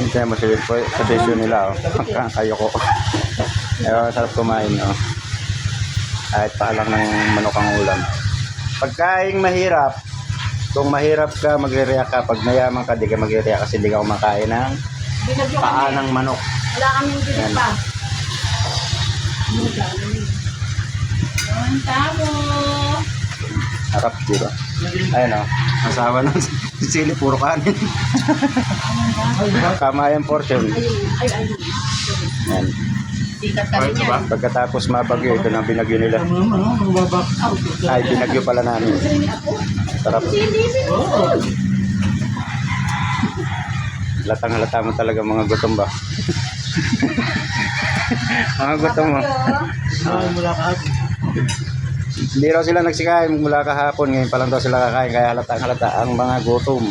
Hintayin mo sila po sa desyo nila. Oh. Kayo ko. Pero sarap kumain. Oh. Kahit paalang ng manok ang ulam. Pagkain mahirap, kung mahirap ka, magre-react ka. Pag mayaman ka, di ka magre-react kasi di ka kumakain ng paa ng manok. Wala kaming bilik pa. Ang tabo. Harap, di ba? Ayun o, masawa ng sili, puro kanin. Kamayan portion. Ay. Yan. Sikat ka rin yan. Pagkatapos mabagyo, ito na binagyo nila. Ay, binagyo pala namin. Sarap. Latang-halata mo talaga mga gutom ba? Mga gutom mo. Mula kahapon. Hindi raw sila nagsikain mula kahapon. Ngayon pa lang daw sila kakain. Kaya halatang-halata ang mga gutom.